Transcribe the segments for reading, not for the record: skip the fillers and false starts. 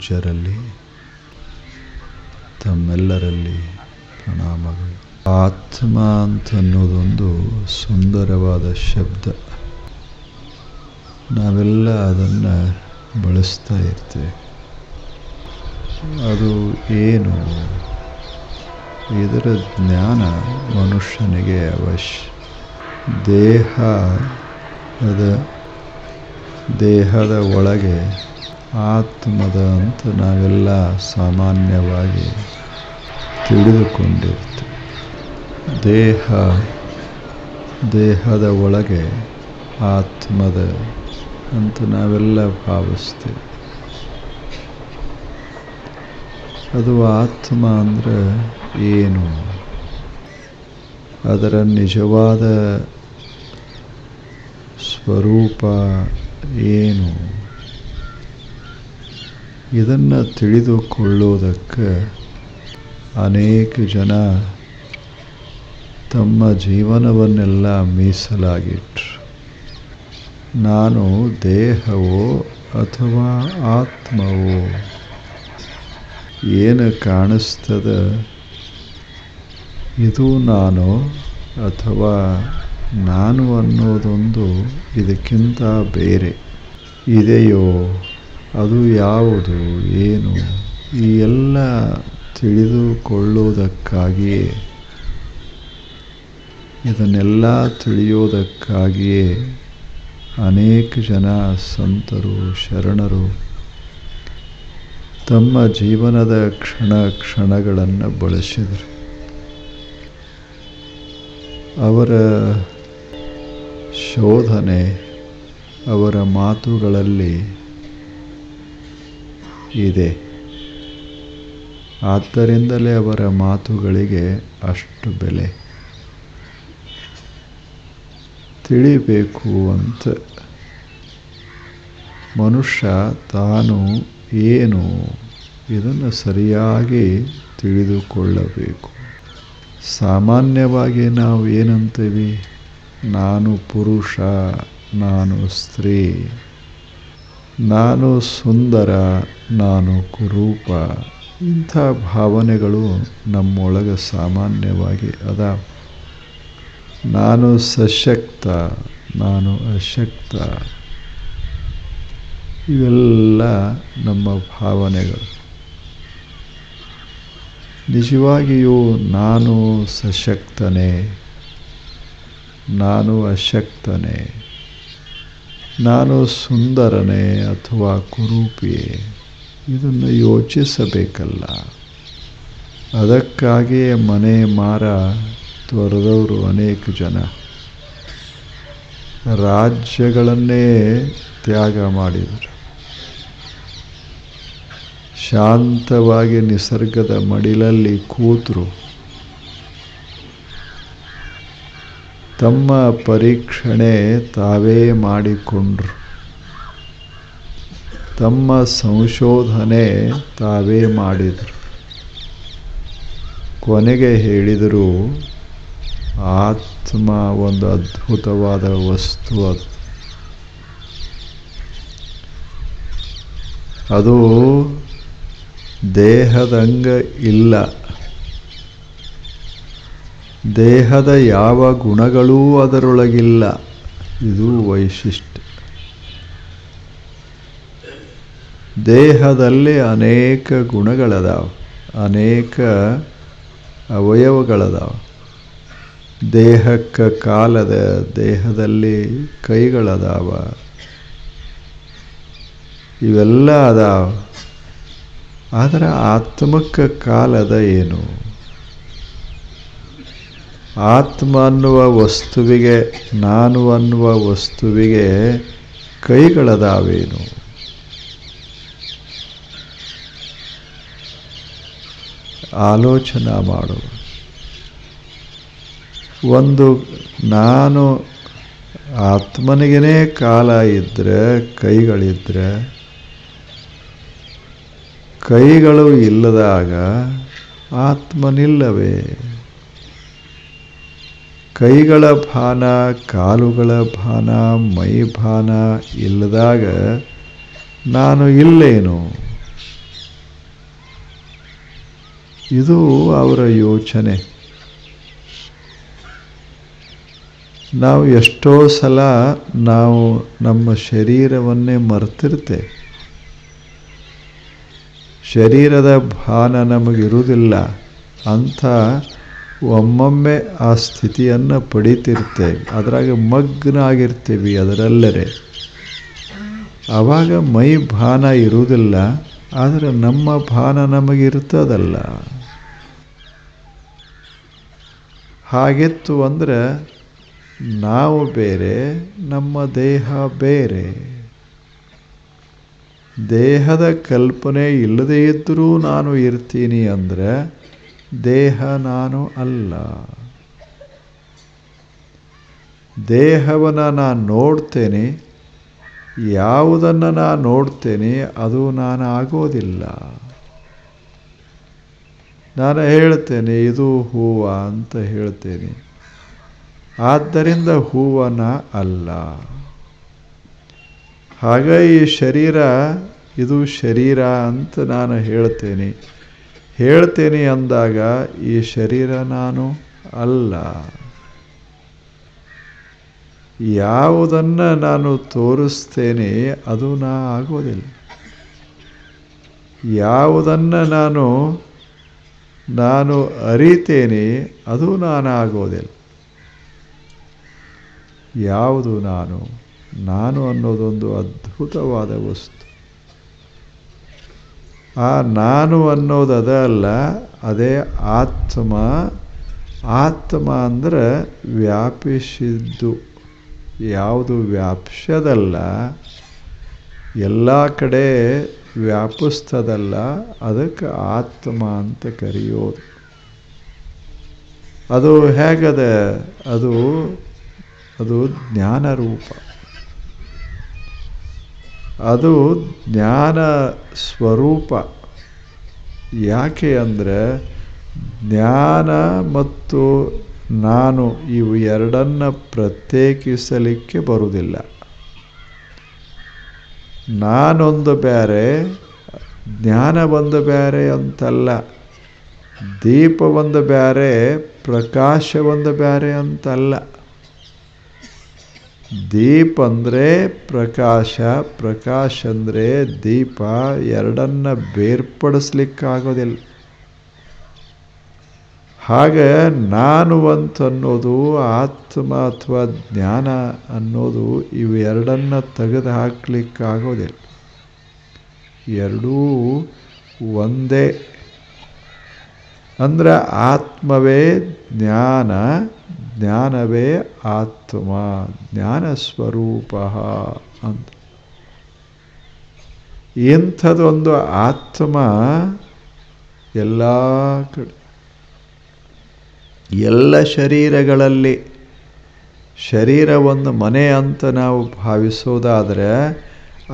ಪೂಜ್ಯರಲ್ಲಿ ತಮ್ಮೆಲ್ಲರಲ್ಲಿ ಪ್ರಣಾಮಗಳು. ಆತ್ಮ ಅಂತನ್ನೋದೊಂದು ಸುಂದರವಾದ ಶಬ್ದ. ನಾವೆಲ್ಲ ಅದನ್ನು ಬಳಸ್ತಾ ಇರ್ತೇವೆ. ಅದು ಏನು? ಇದರ ಜ್ಞಾನ ಮನುಷ್ಯನಿಗೆ ಅವಶ್ಯ. ದೇಹದ ಒಳಗೆ ಆತ್ಮದ ಅಂತ ನಾವೆಲ್ಲ ಸಾಮಾನ್ಯವಾಗಿ ತಿಳಿದುಕೊಂಡಿರ್ತೇವೆ. ದೇಹದ ಒಳಗೆ ಆತ್ಮದ ಅಂತ ನಾವೆಲ್ಲ ಭಾವಿಸ್ತೇವೆ. ಅದು ಆತ್ಮ ಅಂದರೆ ಏನು? ಅದರ ನಿಜವಾದ ಸ್ವರೂಪ ಏನು? ಇದನ್ನು ತಿಳಿದುಕೊಳ್ಳುವುದಕ್ಕೆ ಅನೇಕ ಜನ ತಮ್ಮ ಜೀವನವನ್ನೆಲ್ಲ ಮೀಸಲಾಗಿಟ್ರು. ನಾನು ದೇಹವೋ ಅಥವಾ ಆತ್ಮವೋ? ಏನು ಕಾಣಿಸ್ತದ ಇದು ನಾನು, ಅಥವಾ ನಾನು ಅನ್ನೋದೊಂದು ಇದಕ್ಕಿಂತ ಬೇರೆ ಇದೆಯೋ? ಅದು ಯಾವುದು? ಏನು? ಈ ಎಲ್ಲ ತಿಳಿದುಕೊಳ್ಳುವುದಕ್ಕಾಗಿಯೇ, ಇದನ್ನೆಲ್ಲ ತಿಳಿಯೋದಕ್ಕಾಗಿಯೇ ಅನೇಕ ಜನ ಸಂತರು, ಶರಣರು ತಮ್ಮ ಜೀವನದ ಕ್ಷಣಗಳನ್ನು ಬಳಸಿದರು. ಅವರ ಶೋಧನೆ ಅವರ ಮಾತುಗಳಲ್ಲಿ ಇದೆ. ಆದ್ದರಿಂದಲೇ ಅವರ ಮಾತುಗಳಿಗೆ ಅಷ್ಟು ಬೆಲೆ. ತಿಳಿಬೇಕು ಅಂತ ಮನುಷ್ಯ ತಾನು ಏನು ಇದನ್ನು ಸರಿಯಾಗಿ ತಿಳಿದುಕೊಳ್ಳಬೇಕು. ಸಾಮಾನ್ಯವಾಗಿ ನಾವು ಏನಂತೀವಿ? ನಾನು ಪುರುಷ, ನಾನು ಸ್ತ್ರೀ, ನಾನು ಸುಂದರ, ನಾನು ಕುರೂಪ. ಇಂಥ ಭಾವನೆಗಳು ನಮ್ಮೊಳಗೆ ಸಾಮಾನ್ಯವಾಗಿ ಅದಾವ. ನಾನು ಸಶಕ್ತ, ನಾನು ಅಶಕ್ತ. ಇವೆಲ್ಲ ನಮ್ಮ ಭಾವನೆಗಳು. ನಿಜವಾಗಿಯೂ ನಾನು ಸಶಕ್ತನೇ, ನಾನು ಅಶಕ್ತನೇ, ನಾನು ಸುಂದರನೇ ಅಥವಾ ಕುರೂಪಿಯೇ? ಇದನ್ನು ಯೋಚಿಸಬೇಕಲ್ಲ. ಅದಕ್ಕಾಗಿಯೇ ಮನೆ ಮಾರ ತೊರೆದವರು ಅನೇಕ ಜನ. ರಾಜ್ಯಗಳನ್ನೇ ತ್ಯಾಗ ಮಾಡಿದರು. ಶಾಂತವಾಗಿ ನಿಸರ್ಗದ ಮಡಿಲಲ್ಲಿ ಕೂತರು. ತಮ್ಮ ಪರೀಕ್ಷಣೆ ತಾವೇ ಮಾಡಿಕೊಂಡ್ರು. ತಮ್ಮ ಸಂಶೋಧನೆ ತಾವೇ ಮಾಡಿದರು. ಕೊನೆಗೆ ಹೇಳಿದರು, ಆತ್ಮ ಒಂದು ಅದ್ಭುತವಾದ ವಸ್ತು. ಅದು ದೇಹದಂಗ ಇಲ್ಲ. ದೇಹದ ಯಾವ ಗುಣಗಳೂ ಅದರೊಳಗಿಲ್ಲ. ಇದು ವೈಶಿಷ್ಟ್ಯ. ದೇಹದಲ್ಲಿ ಅನೇಕ ಗುಣಗಳದಾವ, ಅನೇಕ ಅವಯವಗಳದಾವ. ದೇಹಕ್ಕೆ ಕಾಲದ, ದೇಹದಲ್ಲಿ ಕೈಗಳದಾವ, ಇವೆಲ್ಲ ಅದಾವ. ಆದರೆ ಆತ್ಮಕ್ಕೆ ಕಾಲದ ಏನು? ಆತ್ಮ ಅನ್ನುವ ವಸ್ತುವಿಗೆ, ನಾನು ಅನ್ನುವ ವಸ್ತುವಿಗೆ ಕೈಗಳದಾವೇನು? ಆಲೋಚನೆ ಮಾಡು. ಒಂದು ನಾನು ಆತ್ಮನಿಗೇ ಕಾಲ ಇದ್ದರೆ, ಕೈಗಳಿದ್ರೆ, ಕೈಗಳು ಇಲ್ಲದಾಗ ಆತ್ಮನಿಲ್ಲವೇ? ಕೈಗಳ ಭಾನ, ಕಾಲುಗಳ ಭಾನ, ಮೈ ಭಾನ ಇಲ್ಲದಾಗ ನಾನು ಇಲ್ಲೇನು? ಇದು ಅವರ ಯೋಚನೆ. ನಾವು ಎಷ್ಟೋ ಸಲ ನಾವು ನಮ್ಮ ಶರೀರವನ್ನೇ ಮರೆತಿರ್ತೇವೆ. ಶರೀರದ ಭಾನ ನಮಗಿರುವುದಿಲ್ಲ ಅಂತ ಒಮ್ಮೊಮ್ಮೆ ಆ ಸ್ಥಿತಿಯನ್ನು ಪಡಿತಿರ್ತೇವೆ. ಅದರಾಗ ಮಗ್ನ ಆಗಿರ್ತೀವಿ ಅದರಲ್ಲರೆ. ಆವಾಗ ಮೈ ಭಾನ ಇರುವುದಿಲ್ಲ, ಆದರೆ ನಮ್ಮ ಭಾನ ನಮಗಿರ್ತದಲ್ಲ. ಹಾಗಿತ್ತು ಅಂದರೆ ನಾವು ಬೇರೆ, ನಮ್ಮ ದೇಹ ಬೇರೆ. ದೇಹದ ಕಲ್ಪನೆ ಇಲ್ಲದೇ ಇದ್ದರೂ ನಾನು ಇರ್ತೀನಿ ಅಂದರೆ ದೇಹ ನಾನು ಅಲ್ಲ. ದೇಹವನ್ನು ನಾನು ನೋಡ್ತೇನೆ, ಯಾವುದನ್ನು ನಾನು ನೋಡ್ತೇನೆ ಅದು ನಾನು ಆಗೋದಿಲ್ಲ. ನಾನು ಹೇಳ್ತೇನೆ ಇದು ಹೂವು ಅಂತ ಹೇಳ್ತೇನೆ, ಆದ್ದರಿಂದ ಹೂವನ ಅಲ್ಲ. ಹಾಗೆ ಈ ಶರೀರ ಇದು ಶರೀರ ಅಂತ ನಾನು ಹೇಳ್ತೇನೆ ಅಂದಾಗ ಈ ಶರೀರ ನಾನು ಅಲ್ಲ. ಯಾವುದನ್ನು ನಾನು ತೋರಿಸ್ತೇನೆ ಅದು ನಾ ಆಗೋದಿಲ್ಲ. ಯಾವುದನ್ನು ನಾನು ಅರಿತೇನೆ ಅದು ನಾನು ಆಗೋದಿಲ್ಲ. ಯಾವುದು ನಾನು ಅನ್ನೋದೊಂದು ಅದ್ಭುತವಾದ ವಸ್ತು. ಆ ನಾನು ಅನ್ನೋದಲ್ಲ, ಅದೇ ಆತ್ಮ. ಆತ್ಮ ಅಂದರೆ ವ್ಯಾಪಿಸಿದ್ದು, ಯಾವುದು ವ್ಯಾಪಿಸೋದಲ್ಲ, ಎಲ್ಲ ಕಡೆ ವ್ಯಾಪಿಸ್ತದಲ್ಲ, ಅದಕ್ಕೆ ಆತ್ಮ ಅಂತ ಕರೆಯೋದು. ಅದು ಹೇಗದ? ಅದು ಜ್ಞಾನ ರೂಪ. ಅದು ಜ್ಞಾನ ಸ್ವರೂಪ. ಯಾಕೆ ಅಂದರೆ ಜ್ಞಾನ ಮತ್ತು ನಾನು ಇವು ಎರಡನ್ನು ಪ್ರತ್ಯೇಕಿಸಲಿಕ್ಕೆ ಬರುವುದಿಲ್ಲ. ನಾನೊಂದು ಬೇರೆ, ಜ್ಞಾನ ಒಂದು ಬೇರೆ ಅಂತಲ್ಲ. ದೀಪ ಒಂದು ಬೇರೆ, ಪ್ರಕಾಶ ಒಂದು ಬೇರೆ ಅಂತಲ್ಲ. ದೀಪ ಅಂದರೆ ಪ್ರಕಾಶ, ಪ್ರಕಾಶ ಅಂದರೆ ದೀಪ. ಎರಡನ್ನು ಬೇರ್ಪಡಿಸ್ಲಿಕ್ಕಾಗೋದಿಲ್ಲ. ಹಾಗೆ ನಾನು ಅಂತನ್ನೋದು, ಆತ್ಮ ಅಥವಾ ಜ್ಞಾನ ಅನ್ನೋದು, ಇವು ಎರಡನ್ನು ತೆಗೆದು ಹಾಕಲಿಕ್ಕಾಗೋದಿಲ್ಲ. ಎರಡೂ ಒಂದೇ. ಅಂದರೆ ಆತ್ಮವೇ ಜ್ಞಾನ, ಜ್ಞಾನವೇ ಆತ್ಮ, ಜ್ಞಾನ ಸ್ವರೂಪ ಅಂತ. ಇಂಥದೊಂದು ಆತ್ಮ ಎಲ್ಲ ಕಡೆ, ಎಲ್ಲ ಶರೀರಗಳಲ್ಲಿ. ಶರೀರ ಒಂದು ಮನೆ ಅಂತ ನಾವು ಭಾವಿಸೋದಾದರೆ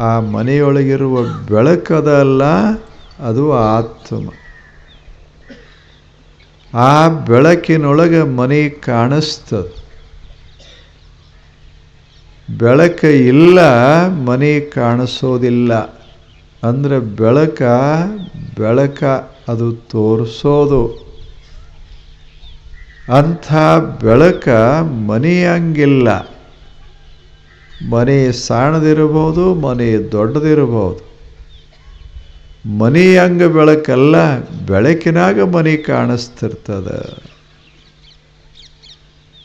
ಆ ಮನೆಯೊಳಗಿರುವ ಬೆಳಕದಲ್ಲ, ಅದು ಆತ್ಮ. ಆ ಬೆಳಕಿನೊಳಗೆ ಮನೆ ಕಾಣಿಸ್ತದೆ. ಬೆಳಕು ಇಲ್ಲ, ಮನೆ ಕಾಣಿಸೋದಿಲ್ಲ. ಅಂದರೆ ಬೆಳಕ ಅದು ತೋರಿಸೋದು. ಅಂಥ ಬೆಳಕ ಮನೆಯಂಗಿಲ್ಲ. ಮನೆ ಸಣ್ಣದಿರಬಹುದು, ಮನೆ ದೊಡ್ಡದಿರಬಹುದು. ಮನೆಯಂಗ ಬೆಳಕಲ್ಲ, ಬೆಳಕಿನಾಗ ಮನೆ ಕಾಣಿಸ್ತಿರ್ತದೆ.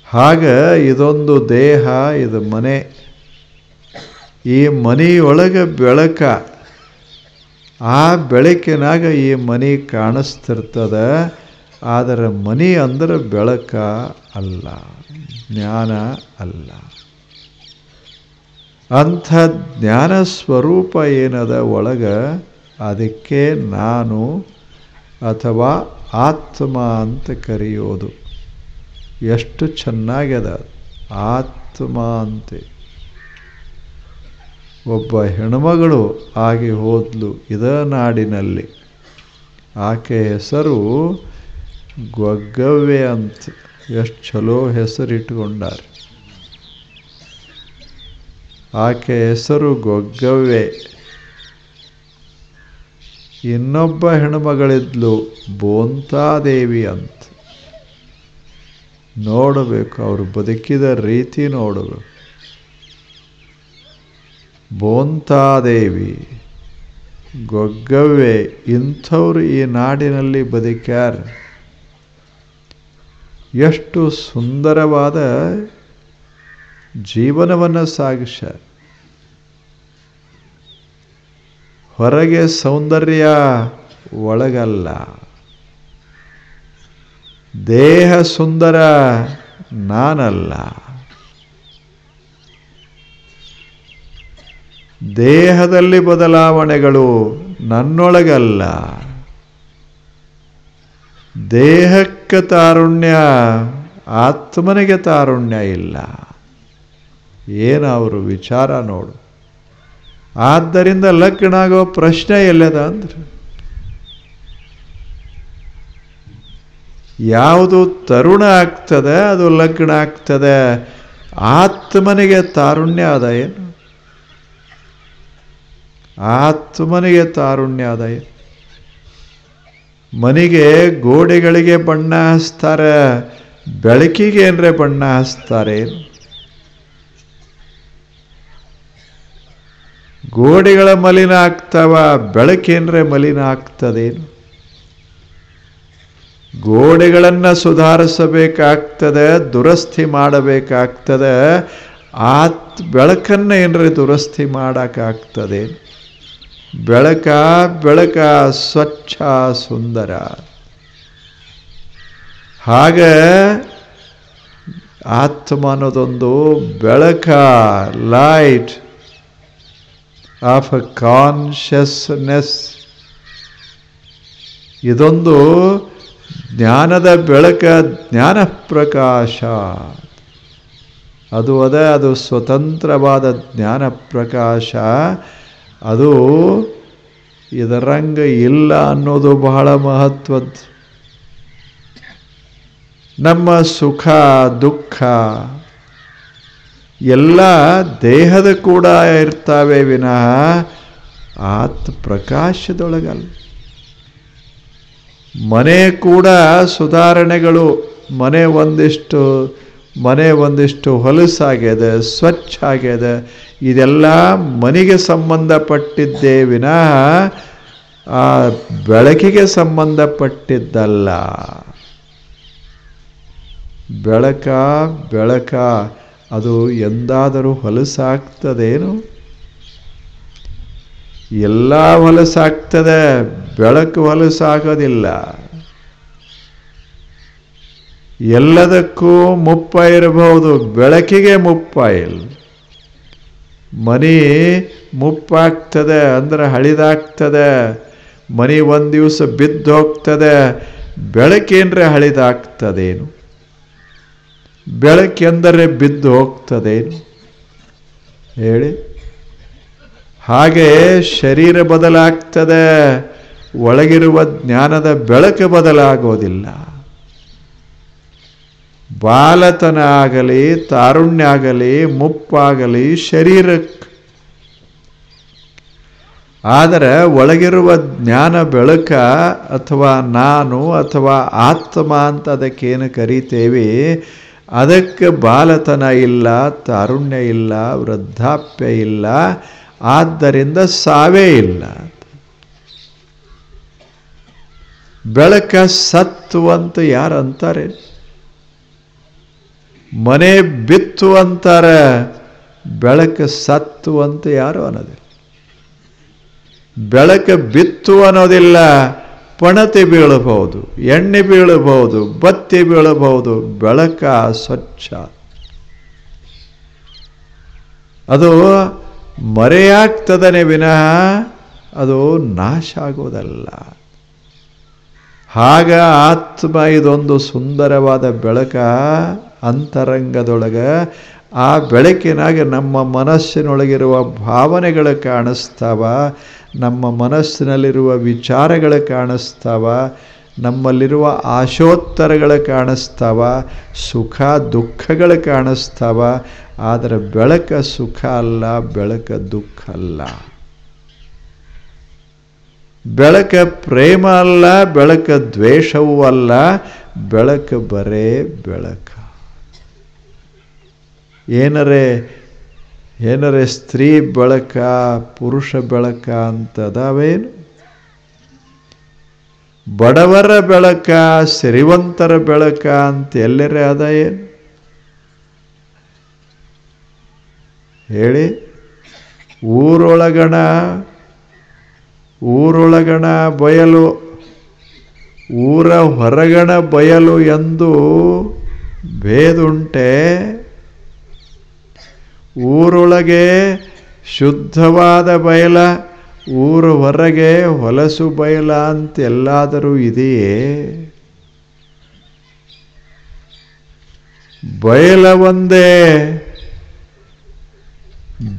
ಹಾಗೆ ಇದೊಂದು ದೇಹ, ಇದು ಮನೆ. ಈ ಮನೆಯೊಳಗೆ ಬೆಳಕ, ಆ ಬೆಳಕಿನಾಗ ಈ ಮನೆ ಕಾಣಿಸ್ತಿರ್ತದೆ. ಆದರೆ ಮನೆ ಅಂದರೆ ಬೆಳಕ ಅಲ್ಲ, ಜ್ಞಾನ ಅಲ್ಲ. ಅಂಥ ಜ್ಞಾನ ಸ್ವರೂಪ ಏನದ ಒಳಗೆ, ಅದಕ್ಕೆ ನಾನು ಅಥವಾ ಆತ್ಮ ಅಂತ ಕರೆಯೋದು. ಎಷ್ಟು ಚೆನ್ನಾಗ್ಯದ ಆತ್ಮ ಅಂತೆ. ಒಬ್ಬ ಹೆಣ್ಮಗಳು ಆಗಿ ಹೋದ್ಲು ಇದೇ ನಾಡಿನಲ್ಲಿ. ಆಕೆ ಹೆಸರು ಗೊಗ್ಗವ್ವೆ ಅಂತ. ಎಷ್ಟು ಚಲೋ ಹೆಸರಿಟ್ಕೊಂಡಾರೆ. ಆಕೆ ಹೆಸರು ಗೊಗ್ಗವ್ವೆ. ಇನ್ನೊಬ್ಬ ಹೆಣ್ಣುಮಗಳಿದ್ಲು ಬೋಂತಾದೇವಿ ಅಂತ. ನೋಡಬೇಕು, ಅವರು ಬದುಕಿದ ರೀತಿ ನೋಡಬೇಕು. ಬೋಂತಾದೇವಿ, ಗೊಗ್ಗವ್ವೆ, ಇಂಥವ್ರು ಈ ನಾಡಿನಲ್ಲಿ ಬದುಕ್ಯಾರ. ಎಷ್ಟು ಸುಂದರವಾದ ಜೀವನವನ್ನು ಸಾಗಿಸ್ಯಾರ. ಹೊರಗೆ ಸೌಂದರ್ಯ, ಒಳಗಲ್ಲ. ದೇಹ ಸುಂದರ, ನಾನಲ್ಲ. ದೇಹದಲ್ಲಿ ಬದಲಾವಣೆಗಳು, ನನ್ನೊಳಗಲ್ಲ. ದೇಹಕ್ಕೆ ತಾರುಣ್ಯ, ಆತ್ಮನಿಗೆ ತಾರುಣ್ಯ ಇಲ್ಲ. ಏನು ಅವರು ವಿಚಾರ ನೋಡು. ಆದ್ದರಿಂದ ಲಗ್ನ ಆಗೋ ಪ್ರಶ್ನೆ ಎಲ್ಲದ ಅಂದ್ರೆ, ಯಾವುದು ತರುಣ ಆಗ್ತದೆ ಅದು ಲಗ್ನ ಆಗ್ತದೆ. ಆತ್ಮನಿಗೆ ತಾರುಣ್ಯ ಅದ ಏನು? ಆತ್ಮನಿಗೆ ತಾರುಣ್ಯ ಅದ ಏನು? ಮನೆಗೆ ಗೋಡೆಗಳಿಗೆ ಬಣ್ಣ ಹಚ್ತಾರೆ, ಬೆಳಕಿಗೆ ಏನರೆ ಬಣ್ಣ ಹಚ್ತಾರೆ? ಗೋಡೆಗಳ ಮಲಿನ ಆಗ್ತಾವ, ಬೆಳಕೇನ್ರೆ ಮಲಿನ ಆಗ್ತದೇನು? ಗೋಡೆಗಳನ್ನು ಸುಧಾರಿಸಬೇಕಾಗ್ತದೆ, ದುರಸ್ತಿ ಮಾಡಬೇಕಾಗ್ತದೆ. ಬೆಳಕನ್ನು ಏನರೆ ದುರಸ್ತಿ ಮಾಡೋಕ್ಕಾಗ್ತದೆ? ಬೆಳಕ ಸ್ವಚ್ಛ ಸುಂದರ. ಹಾಗೆ ಆತ್ಮ ಅನ್ನೋದೊಂದು ಬೆಳಕ, ಲೈಟ್ ಆಫ್ ಅ ಕಾನ್ಷಿಯಸ್ನೆಸ್. ಇದೊಂದು ಜ್ಞಾನದ ಬೆಳಕ, ಜ್ಞಾನ ಪ್ರಕಾಶ. ಅದು ಸ್ವತಂತ್ರವಾದ ಜ್ಞಾನ ಪ್ರಕಾಶ. ಅದು ಇದರಂಗ ಇಲ್ಲ ಅನ್ನೋದು ಬಹಳ ಮಹತ್ವದ್ದು. ನಮ್ಮ ಸುಖ ದುಃಖ ಎಲ್ಲ ದೇಹದ ಕೂಡ ಇರ್ತಾವೆ ವಿನಃ ಪ್ರಕಾಶದೊಳಗಲ್ಲ. ಮನೆ ಕೂಡ ಸುಧಾರಣೆಗಳು. ಮನೆ ಒಂದಿಷ್ಟು ಹೊಲಸಾಗ್ಯದ, ಸ್ವಚ್ಛ ಆಗ್ಯದ. ಇದೆಲ್ಲ ಮನೆಗೆ ಸಂಬಂಧಪಟ್ಟಿದ್ದೇ ವಿನಃ ಆ ಬೆಳಕಿಗೆ ಸಂಬಂಧಪಟ್ಟಿದ್ದಲ್ಲ. ಬೆಳಕ ಅದು ಎಂದಾದರೂ ಹೊಲಸಾಗ್ತದೇನು? ಎಲ್ಲ ಹೊಲಸಾಗ್ತದೆ, ಬೆಳಕು ಹೊಲಸಾಗೋದಿಲ್ಲ. ಎಲ್ಲದಕ್ಕೂ ಮುಪ್ಪ ಇರಬಹುದು, ಬೆಳಕಿಗೆ ಮುಪ್ಪ ಇಲ್ಲ. ಮನೆ ಮುಪ್ಪಾಗ್ತದೆ ಅಂದರೆ ಹಳಿದಾಗ್ತದೆ. ಮನೆ ಒಂದು ದಿವಸ ಬಿದ್ದು ಹೋಗ್ತದೆ. ಬೆಳಕೇನ್ರೆ ಹಳಿದಾಗ್ತದೇನು? ಬೆಳಕೆಂದರೆ ಬಿದ್ದು ಹೋಗ್ತದೇನು ಹೇಳಿ? ಹಾಗೆ ಶರೀರ ಬದಲಾಗ್ತದೆ, ಒಳಗಿರುವ ಜ್ಞಾನದ ಬೆಳಕು ಬದಲಾಗೋದಿಲ್ಲ. ಬಾಲತನ ಆಗಲಿ, ತಾರುಣ್ಯ ಆಗಲಿ, ಮುಪ್ಪಾಗಲಿ ಶರೀರಕ್ಕೆ. ಆದರೆ ಒಳಗಿರುವ ಜ್ಞಾನ ಬೆಳಕ ಅಥವಾ ನಾನು ಅಥವಾ ಆತ್ಮ ಅಂತ ಅದಕ್ಕೇನು ಕರಿತೇವೆ, ಅದಕ್ಕೆ ಬಾಲತನ ಇಲ್ಲ, ತಾರುಣ್ಯ ಇಲ್ಲ, ವೃದ್ಧಾಪ್ಯ ಇಲ್ಲ. ಆದ್ದರಿಂದ ಸಾವೇ ಇಲ್ಲ. ಬೆಳಕ ಸತ್ತು ಅಂತ ಯಾರು ಅಂತಾರೆ? ಮನೆ ಬಿತ್ತು ಅಂತಾರೆ, ಬೆಳಕು ಸತ್ತು ಅಂತ ಯಾರು ಅನ್ನೋದಿಲ್ಲ. ಬೆಳಕು ಬಿತ್ತು ಅನ್ನೋದಿಲ್ಲ. ಪಣತಿ ಬೀಳಬಹುದು, ಎಣ್ಣೆ ಬೀಳಬಹುದು, ಬತ್ತಿ ಬೀಳಬಹುದು. ಬೆಳಕ ಸ್ವಚ್ಛ. ಅದು ಮರೆಯಾಗ್ತದನೆ ವಿನಃ ಅದು ನಾಶ ಆಗೋದಲ್ಲ. ಆಗ ಆತ್ಮ ಇದೊಂದು ಸುಂದರವಾದ ಬೆಳಕ ಅಂತರಂಗದೊಳಗೆ. ಆ ಬೆಳಕಿನಾಗ ನಮ್ಮ ಮನಸ್ಸಿನೊಳಗಿರುವ ಭಾವನೆಗಳು ಕಾಣಿಸ್ತಾವ, ನಮ್ಮ ಮನಸ್ಸಿನಲ್ಲಿರುವ ವಿಚಾರಗಳು ಕಾಣಿಸ್ತಾವ, ನಮ್ಮಲ್ಲಿರುವ ಆಶೋತ್ತರಗಳು ಕಾಣಿಸ್ತಾವ, ಸುಖ ದುಃಖಗಳು ಕಾಣಿಸ್ತಾವ. ಆದರೆ ಬೆಳಕ ಸುಖ ಅಲ್ಲ, ಬೆಳಕ ದುಃಖ ಅಲ್ಲ. ಬೆಳಕ ಪ್ರೇಮ ಅಲ್ಲ, ಬೆಳಕ ದ್ವೇಷವೂ ಅಲ್ಲ, ಬೆಳಕ ಬರೇ ಬೆಳಕ. ಏನರೇ ಸ್ತ್ರೀ ಬೆಳಕ ಪುರುಷ ಬೆಳಕ ಅಂತದಾವೇನು? ಬಡವರ ಬೆಳಕ ಸಿರಿವಂತರ ಬೆಳಕ ಅಂತ ಎಲ್ಲರೇ ಅದ ಏನು ಹೇಳಿ? ಊರೊಳಗಣ ಬಯಲು, ಊರ ಹೊರಗಣ ಬಯಲು ಎಂದು ಭೇದುಂಟೆ. ಊರೊಳಗೆ ಶುದ್ಧವಾದ ಬಯಲ, ಊರ ಹೊರಗೆ ಹೊಲಸು ಬಯಲ ಅಂತ ಎಲ್ಲಾದರೂ ಇದೆಯೇ? ಬಯಲ ಒಂದೇ,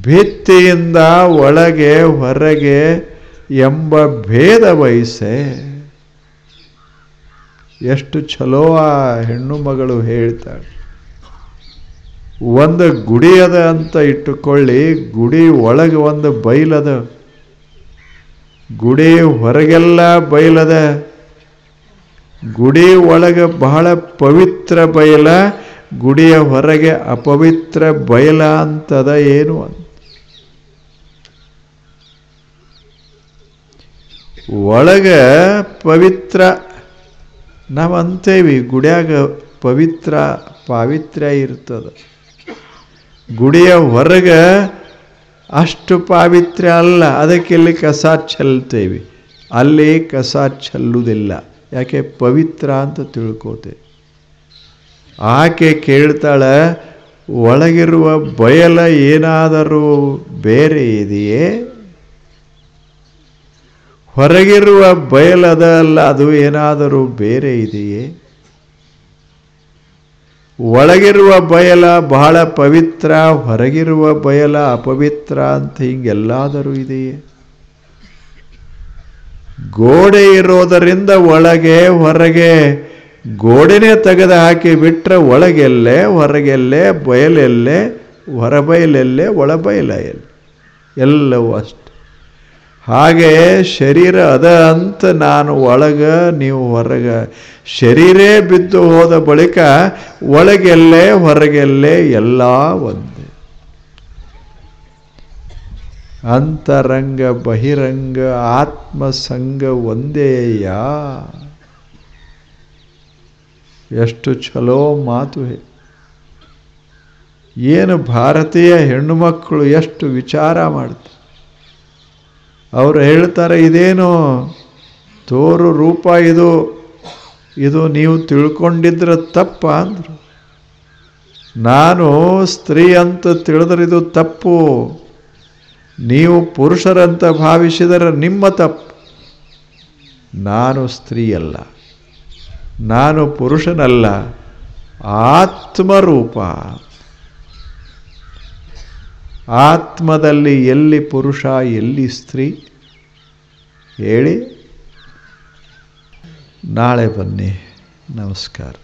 ಭಿತ್ತಿಯಿಂದ ಒಳಗೆ ಹೊರಗೆ ಎಂಬ ಭೇದ ವಹಿಸೆ. ಎಷ್ಟು ಚಲೋ ಆ ಹೆಣ್ಣು ಮಗಳು ಹೇಳ್ತಾಳೆ. ಒಂದು ಗುಡಿ ಅದ ಅಂತ ಇಟ್ಟುಕೊಳ್ಳಿ, ಗುಡಿ ಒಳಗೆ ಒಂದು ಬೈಲದ, ಗುಡಿ ಹೊರಗೆಲ್ಲ ಬಯಲದ. ಗುಡಿ ಒಳಗೆ ಬಹಳ ಪವಿತ್ರ ಬಯಲ, ಗುಡಿಯ ಹೊರಗೆ ಅಪವಿತ್ರ ಬಯಲ ಅಂತದ ಏನು ಅಂತ. ಒಳಗೆ ಪವಿತ್ರ ನಾವಂತೇವಿ, ಗುಡಿಯಾಗ ಪಾವಿತ್ರ್ಯ ಇರ್ತದ. ಗುಡಿಯ ಹೊರಗೆ ಅಷ್ಟು ಪಾವಿತ್ರ್ಯ ಅಲ್ಲ, ಅದಕ್ಕೆ ಇಲ್ಲಿ ಕಸ ಚೆಲ್ತೇವೆ, ಅಲ್ಲಿ ಕಸ ಚೆಲ್ಲುವುದಿಲ್ಲ. ಯಾಕೆ? ಪವಿತ್ರ ಅಂತ ತಿಳ್ಕೋತೇವೆ. ಆಕೆ ಕೇಳ್ತಾಳೆ, ಒಳಗಿರುವ ಬಯಲ ಏನಾದರೂ ಬೇರೆ ಇದೆಯೇ? ಹೊರಗಿರುವ ಬಯಲದ ಅಲ್ಲ, ಅದು ಏನಾದರೂ ಬೇರೆ ಇದೆಯೇ? ಒಳಗಿರುವ ಬಯಲ ಬಹಳ ಪವಿತ್ರ, ಹೊರಗಿರುವ ಬಯಲ ಅಪವಿತ್ರ ಅಂತ ಹಿಂಗೆಲ್ಲಾದರೂ ಇದೆಯೇ? ಗೋಡೆ ಇರೋದರಿಂದ ಒಳಗೆ ಹೊರಗೆ, ಗೋಡೆನೇ ತೆಗೆದು ಹಾಕಿ ಬಿಟ್ಟರೆ ಒಳಗೆಲ್ಲೇ ಹೊರಗೆಲ್ಲೇ, ಬಯಲೆಲ್ಲೇ ಹೊರಬಯಲೆಲ್ಲೇ, ಒಳಬಯಲ ಎಲ್ಲವೂ ಅಷ್ಟೆ. ಹಾಗೆ ಶರೀರ ಅದ ಅಂತ ನಾನು ಒಳಗ ನೀವು ಹೊರಗ, ಶರೀರೇ ಬಿದ್ದು ಹೋದ ಬಳಿಕ ಒಳಗೆಲ್ಲೇ ಹೊರಗೆಲ್ಲೇ ಎಲ್ಲ ಒಂದೇ. ಅಂತರಂಗ ಬಹಿರಂಗ ಆತ್ಮಸಂಗ ಒಂದೇಯ. ಎಷ್ಟು ಚಲೋ ಮಾತು. ಏನು ಭಾರತೀಯ ಹೆಣ್ಣು ಮಕ್ಕಳು ಎಷ್ಟು ವಿಚಾರ ಮಾಡ್ತಾರೆ. ಅವರು ಹೇಳ್ತಾರೆ, ಇದೇನು ತೋರು ರೂಪ, ಇದು ನೀವು ತಿಳ್ಕೊಂಡಿದ್ರೆ ತಪ್ಪ ಅಂದರು. ನಾನು ಸ್ತ್ರೀ ಅಂತ ತಿಳಿದ್ರೆ ಇದು ತಪ್ಪು, ನೀವು ಪುರುಷರಂತ ಭಾವಿಸಿದರೆ ನಿಮ್ಮ ತಪ್ಪು. ನಾನು ಸ್ತ್ರೀಯಲ್ಲ, ನಾನು ಪುರುಷನಲ್ಲ, ಆತ್ಮರೂಪ. ಆತ್ಮದಲ್ಲಿ ಎಲ್ಲಿ ಪುರುಷ ಎಲ್ಲಿ ಸ್ತ್ರೀ ಹೇಳಿ? ನಾಳೆ ಬನ್ನಿ. ನಮಸ್ಕಾರ.